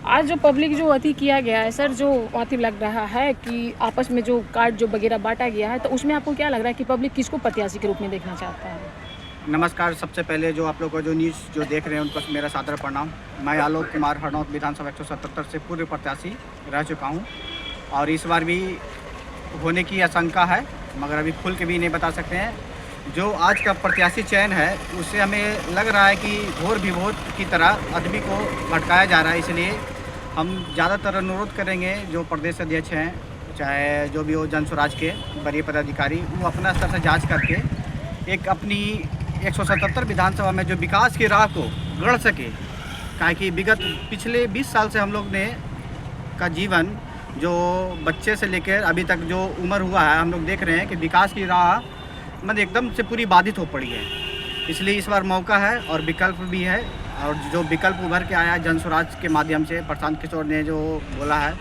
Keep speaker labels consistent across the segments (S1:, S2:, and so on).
S1: आज जो पब्लिक जो अति किया गया है सर, जो अति लग रहा है कि आपस में जो कार्ड जो वगैरह बांटा गया है, तो उसमें आपको क्या लग रहा है कि पब्लिक किसको प्रत्याशी के रूप में देखना चाहता है?
S2: नमस्कार। सबसे पहले जो आप लोग को जो न्यूज़ जो देख रहे हैं उनको मेरा सादर प्रणाम। मैं आलोक कुमार हरनौत विधानसभा 177 से पूर्व प्रत्याशी रह चुका हूं और इस बार भी होने की आशंका है, मगर अभी खुल के भी नहीं बता सकते हैं। जो आज का प्रत्याशी चयन है उससे हमें लग रहा है कि घोर विभोद की तरह आदमी को भटकाया जा रहा है, इसलिए हम ज़्यादातर अनुरोध करेंगे जो प्रदेश अध्यक्ष हैं, चाहे जो भी हो जन स्वराज के वरीय पदाधिकारी, वो अपना स्तर से जाँच करके एक अपनी 177 विधानसभा में जो विकास की राह को गढ़ सके। काहे कि विगत पिछले 20 साल से हम लोग ने का जीवन जो बच्चे से लेकर अभी तक जो उम्र हुआ है, हम लोग देख रहे हैं कि विकास की राह मतलब एकदम से पूरी बाधित हो पड़ी है। इसलिए इस बार मौका है और विकल्प भी है, और जो विकल्प उभर के आया जन स्वराज के माध्यम से प्रशांत किशोर ने जो बोला है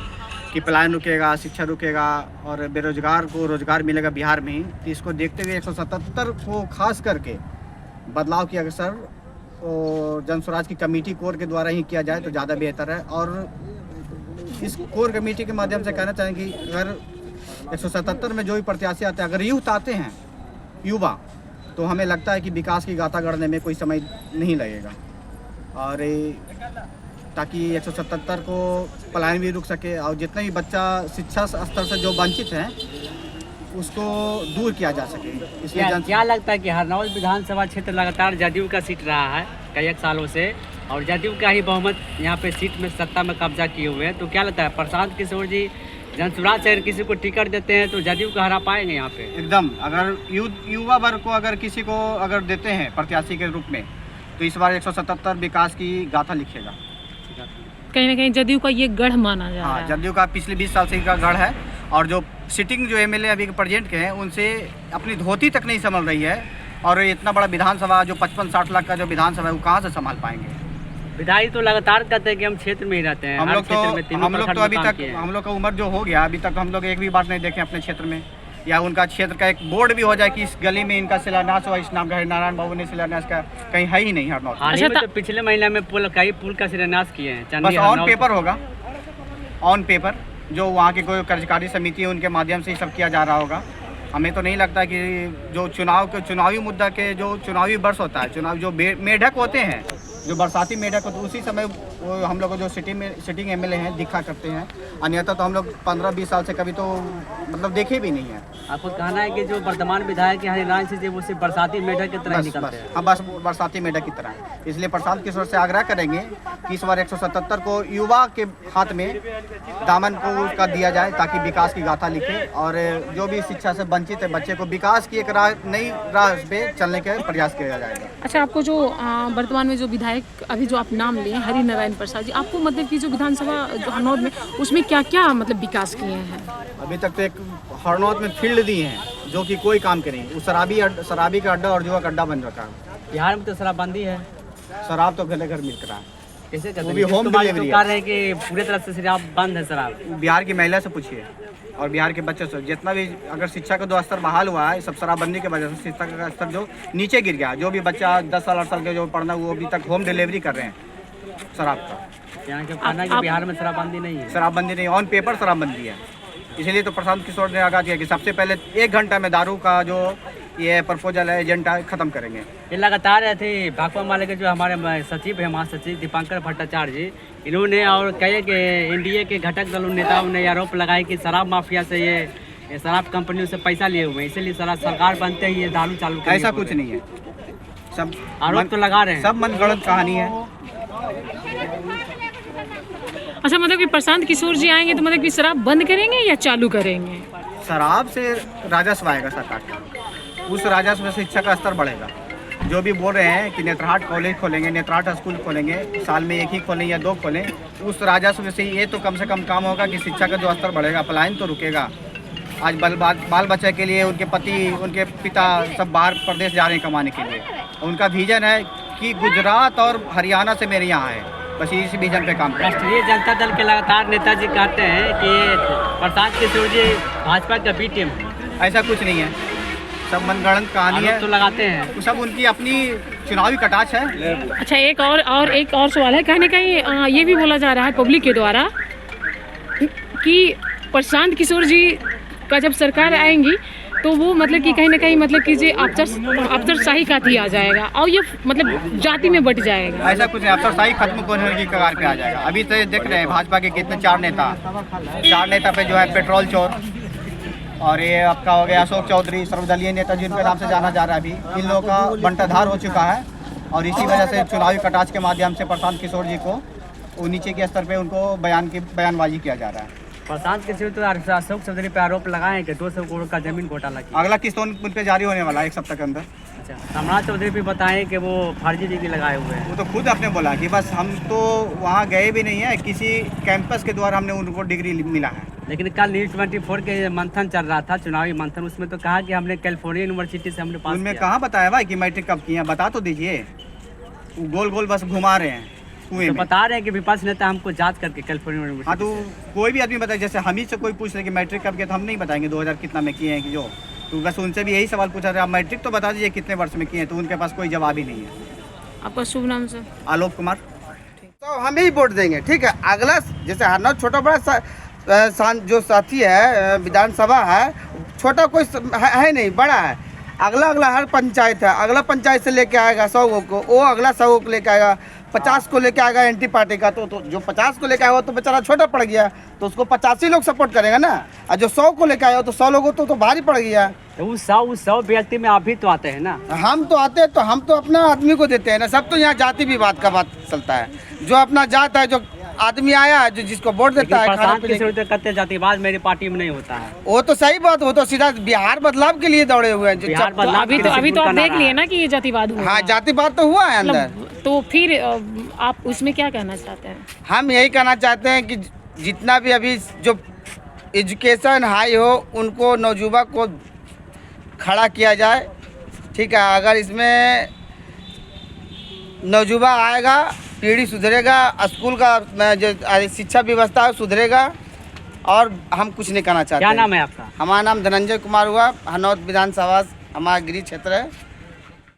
S2: कि पलायन रुकेगा, शिक्षा रुकेगा और बेरोजगार को रोजगार मिलेगा बिहार में ही, तो इसको देखते हुए 177 को खास करके बदलाव की अवसर तो जन स्वराज की कमेटी कोर के द्वारा ही किया जाए तो ज़्यादा बेहतर है। और इस कोर कमेटी के माध्यम से कहना चाहेंगे कि अगर 177 में जो भी प्रत्याशी आते हैं, अगर यूथ आते हैं, युवा, तो हमें लगता है कि विकास की गाथा गढ़ने में कोई समय नहीं लगेगा, और ताकि 177 को पलायन भी रुक सके और जितने भी बच्चा शिक्षा स्तर से जो वंचित हैं उसको दूर किया जा सके। इसलिए
S3: क्या लगता है कि हरनौत विधानसभा क्षेत्र लगातार जदयू का सीट रहा है कई सालों से, और जदयू का ही बहुमत यहाँ पे सीट में सत्ता में कब्जा किए हुए हैं, तो क्या लगता है प्रशांत किशोर जी जन स्वराज से किसी को टिकट देते हैं तो जदयू को हरा पाएंगे यहाँ पे?
S2: एकदम। अगर युवा वर्ग को अगर किसी को अगर देते हैं प्रत्याशी के रूप में, तो इस बार 177 विकास की गाथा लिखेगा।
S1: कहीं ना कहीं जदयू का ये गढ़ माना जा रहा है।
S2: जदयू का पिछले 20 साल से का गढ़ है, और जो सिटिंग जो एमएलए अभी प्रेजेंट के हैं उनसे अपनी धोती तक नहीं संभल रही है, और इतना बड़ा विधानसभा जो 55-60 लाख का जो विधानसभा है वो कहाँ से संभाल पाएंगे?
S3: विधायी तो लगातार कहते हैं कि हम क्षेत्र में ही रहते हैं।
S2: हम लोग तो अभी तक हम लोग का उम्र जो हो गया, अभी तक हम लोग एक भी बार नहीं देखे अपने क्षेत्र में, या उनका क्षेत्र का एक बोर्ड भी हो जाए कि इस गली में इनका शिलान्यास हुआ, इस नाम का नारायण बाबू ने शिलान्यास का कहीं है ही नहीं हरनौत।
S3: हाल ही में तो पिछले महीने में पुल का शिलान्यास किए हैं।
S2: बस ऑन पेपर होगा, ऑन पेपर जो वहाँ की कोई कार्यकारी समिति है उनके माध्यम से ही सब किया जा रहा होगा। हमें तो नहीं लगता कि जो चुनावी मुद्दा के जो चुनावी वर्ष होता है, चुनाव जो मेढक होते हैं, जो बरसाती मेढक होते हैं, उसी समय वो हम लोग जो सिटिंग एमएलए हैं दिखा करते हैं, अन्यथा तो हम लोग 15-20 साल से कभी तो मतलब देखे भी नहीं है।
S3: आपको कहना है कि जो वर्तमान विधायक हरिनारायण सिंह जी वो सिर्फ बरसाती मेढक की तरह निकलते हैं?
S2: हाँ, बस बरसाती मेढक की तरह। इसलिए प्रशांत किशोर से आग्रह करेंगे कि इस बार 177 को युवा के हाथ में दामन को उसका दिया जाए, ताकि विकास की गाथा लिखे, और जो भी शिक्षा से वंचित है बच्चे को विकास की एक नई राह पे चलने के प्रयास किया जाएगा।
S1: अच्छा, आपको जो वर्तमान में जो विधायक अभी जो आप नाम लिए हरिनारायण प्रसाद जी, आपको मतलब कि जो विधानसभा जो हरनौत में उसमें क्या क्या मतलब विकास किए हैं? अभी
S2: तक तो एक हरनौत में फील्ड दी हैं जो कि कोई काम के नहीं, वो शराबी का अड्डा और जुआ का अड्डा बन रखा है।
S3: बिहार में तो शराबबंदी है,
S2: शराब तो घर घर मिल रहा है।
S3: कैसे
S2: वो भी होम डिलीवरी है
S3: कि पूरी तरह से शराब बंद है? शराब
S2: बिहार की महिला से पूछिए और बिहार के बच्चों से, जितना भी अगर शिक्षा का जो स्तर बहाल हुआ है सब शराबबंदी की वजह से शिक्षा का स्तर जो नीचे गिर गया। जो भी बच्चा 10 साल 8 साल के जो पढ़ना वो अभी तक होम डिलीवरी कर रहे हैं शराब का।
S3: यहाँ के कहना है कि बिहार में शराबबंदी नहीं है?
S2: शराबबंदी नहीं, ऑन पेपर शराबबंदी है। इसलिए तो प्रशांत किशोर ने आगाह किया कि सबसे पहले 1 घंटा में दारू का जो ये प्रपोजल है एजेंडा खत्म करेंगे।
S3: ये लगातार थे भाकपा माले के जो हमारे सचिव है, महासचिव दीपांकर भट्टाचार्य जी, इन्होंने और कहे कि एनडीए के घटक दल नेताओं ने आरोप लगाए कि शराब माफिया से ये शराब कंपनियों से पैसा लिए हुए हैं, इसीलिए सरकार बनते ही ये दारू चालू।
S2: ऐसा कुछ नहीं है, सब
S3: आरोप तो लगा रहे हैं,
S2: सब मनगढ़ंत कहानी है।
S1: अच्छा, मतलब कि प्रशांत किशोर जी आएंगे तो मतलब कि शराब बंद करेंगे या चालू करेंगे?
S2: शराब से राजस्व आएगा सरकार का, उस राजस्व से शिक्षा का स्तर बढ़ेगा। जो भी बोल रहे हैं कि नेत्रहाट कॉलेज खोलेंगे, नेत्रहाट स्कूल खोलेंगे, साल में 1 ही खोलें या 2 खोलें, उस राजस्व से ये तो कम से कम काम होगा कि शिक्षा का जो स्तर बढ़ेगा, पलायन तो रुकेगा। आज बाल बच्चे के लिए उनके पति, उनके पिता सब बाहर प्रदेश जा रहे हैं कमाने के लिए। उनका विजन है कि गुजरात और हरियाणा से मेरे यहाँ है, बस इस विजन पे काम करें।
S3: राष्ट्रीय जनता दल के लगातार नेताजी कहते हैं कि प्रशांत किशोर जी भाजपा का बी टीम है।
S2: ऐसा कुछ नहीं है, सब मनगढ़ंत कहानी है,
S3: तो लगाते हैं,
S2: सब उनकी अपनी चुनावी कटाक्ष है।
S1: अच्छा, एक और सवाल है। कहीं ना कहीं ये भी बोला जा रहा है पब्लिक के द्वारा कि प्रशांत किशोर जी का जब सरकार आएंगी तो वो मतलब कि कहीं ना कहीं मतलब कि जे अफसरशाही का थी आ जाएगा और ये मतलब जाति में बट जाएगा।
S2: ऐसा कुछ नहीं, अफसरशाही खत्म होने की कगार पे आ जाएगा। अभी तो देख रहे हैं भाजपा के कितने चार नेता पे जो है पेट्रोल चोर, और ये आपका हो गया अशोक चौधरी, सर्वदलीय नेता जिनके नाम से जाना जा रहा है, अभी इन लोगों का बंटाधार हो चुका है। और इसी वजह से चुनावी कटाक्ष के माध्यम से प्रशांत किशोर जी को वो नीचे के स्तर पे उनको बयानबाजी किया जा रहा है।
S3: प्रशांत किशोर तो अशोक चौधरी पे आरोप लगाए कि 200 करोड़ का जमीन घोटाला किया।
S2: अगला किस्त उन पे जारी होने वाला है 1 सप्ताह के अंदर।
S3: अच्छा, सम्राट चौधरी भी बताएं कि वो फर्जी डिग्री लगाए हुए हैं।
S2: वो तो खुद अपने बोला कि बस हम तो वहाँ गए भी नहीं है, किसी कैंपस के द्वारा हमने उनको डिग्री मिला है।
S3: लेकिन कल न्यूज़ 24 के मंथन चल रहा था, चुनावी मंथन, उसमें तो कहा कि हमने कैलिफोर्निया यूनिवर्सिटी से हमने पास
S2: उनमें
S3: किया।
S2: कहाँ बताया भाई कि मैट्रिक कब किया, बता तो दीजिए। वो गोल गोल बस घुमा रहे हैं कुएं
S3: तो
S2: में।
S3: बता रहे हैं कि विपक्ष नेता हमको जांच करके कैलिफोर्निया
S2: हाँ,
S3: यूनिवर्सिटी
S2: तो कोई भी आदमी बताए, जैसे हम ही से कोई पूछ रहे कि मैट्रिक कब किया, तो हम नहीं बताएंगे 2000 कितना में किए हैं कि जो, तो बस उनसे भी यही सवाल पूछा रहे, आप मैट्रिक तो बता दीजिए कितने वर्ष में किए हैं, तो उनके पास कोई जवाब ही नहीं है।
S1: आपका शुभ नाम सर?
S2: आलोक कुमार।
S4: तो हम ही वोट देंगे, ठीक है। अगला जैसे हरनौत छोटा बड़ा जो साथी है, विधानसभा है, छोटा कोई है नहीं, बड़ा है। अगला हर पंचायत है, अगला पंचायत से लेके आएगा 100 को, वो अगला 100 को लेके आएगा, 50 को लेके आएगा एंटी पार्टी का। तो जो 50 को लेके आएगा तो बेचारा छोटा पड़ गया, तो उसको 85 लोग सपोर्ट करेंगे ना। और जो 100 को लेके आएगा तो 100 लोगों तो भारी पड़ गया।
S3: तो उस 100 व्यक्ति में आप भी तो आते हैं ना।
S4: हम तो आते हैं, तो हम तो अपना आदमी को देते हैं ना। सब तो यहाँ जाति विवाद का बात चलता है। जो अपना जात है, जो आदमी आया है, जो जिसको वोट देता है, खाना पीने
S3: की करते जातिवाद मेरी पार्टी में नहीं होता है।
S4: वो तो सही बात, वो तो सीधा बिहार बदलाव के लिए दौड़े हुए हैं।
S3: बिहार बदलाव
S1: अभी तो आप देख लिए ना कि ये जातिवाद हुआ।
S4: हाँ, जातिवाद तो हुआ है अंदर।
S1: मतलब तो फिर आप उसमें क्या कहना चाहते हैं? हम
S4: यही कहना चाहते हैं कि जितना भी अभी जो एजुकेशन हाई हो, उनको नौजुवा को खड़ा किया जाए, ठीक है। अगर इसमें नौजुवा आएगा, पीढ़ी सुधरेगा, स्कूल का जो शिक्षा व्यवस्था है सुधरेगा, और हम कुछ नहीं कहना चाहते।
S3: क्या नाम है आपका?
S4: हमारा नाम धनंजय कुमार हुआ, हरनौत विधानसभा हमारा गृह क्षेत्र है।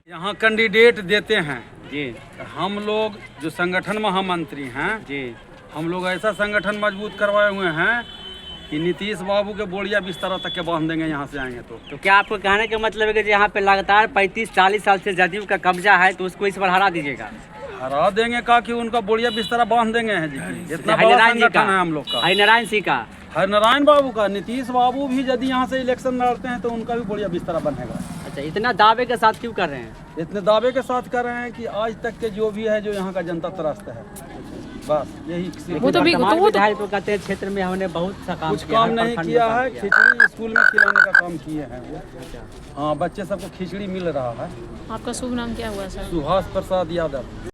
S5: यहाँ कैंडिडेट देते हैं
S3: जी,
S5: हम लोग जो संगठन महामंत्री हैं
S3: जी,
S5: हम लोग ऐसा संगठन मजबूत करवाए हुए हैं कि नीतीश बाबू के बोरिया बिस्तर तक के बांध देंगे यहाँ से आएंगे तो
S3: क्या आपको कहने का मतलब है कि यहाँ पे लगातार 35-40 साल से जदयू का कब्जा है, तो उसको इस बार हरा दीजिएगा?
S5: हरा देंगे का कि उनका बोरिया बिस्तर बांध देंगे हैं जी। इतना बड़ा संगठन है हम लोग का।
S3: हरिनारायण सिंह का,
S5: हरिनारायण बाबू का, नीतीश बाबू भी यदि यहाँ से इलेक्शन लड़ते हैं तो उनका भी बोरिया बिस्तर बनेगा।
S3: अच्छा, इतना दावे के साथ क्यों कर रहे हैं?
S5: इतने दावे के साथ कर रहे हैं कि आज तक के जो भी है, जो यहाँ का जनता त्रस्त है, बस यही।
S1: वो तो
S3: विधायक तो कहते हैं क्षेत्र में हमने बहुत सा काम
S5: कुछ काम नहीं किया है, खिचड़ी स्कूल में खिलाने का काम किए हैं वो। हाँ, बच्चे सबको खिचड़ी मिल रहा है।
S1: आपका शुभ नाम क्या हुआ सर?
S5: सुभाष प्रसाद यादव।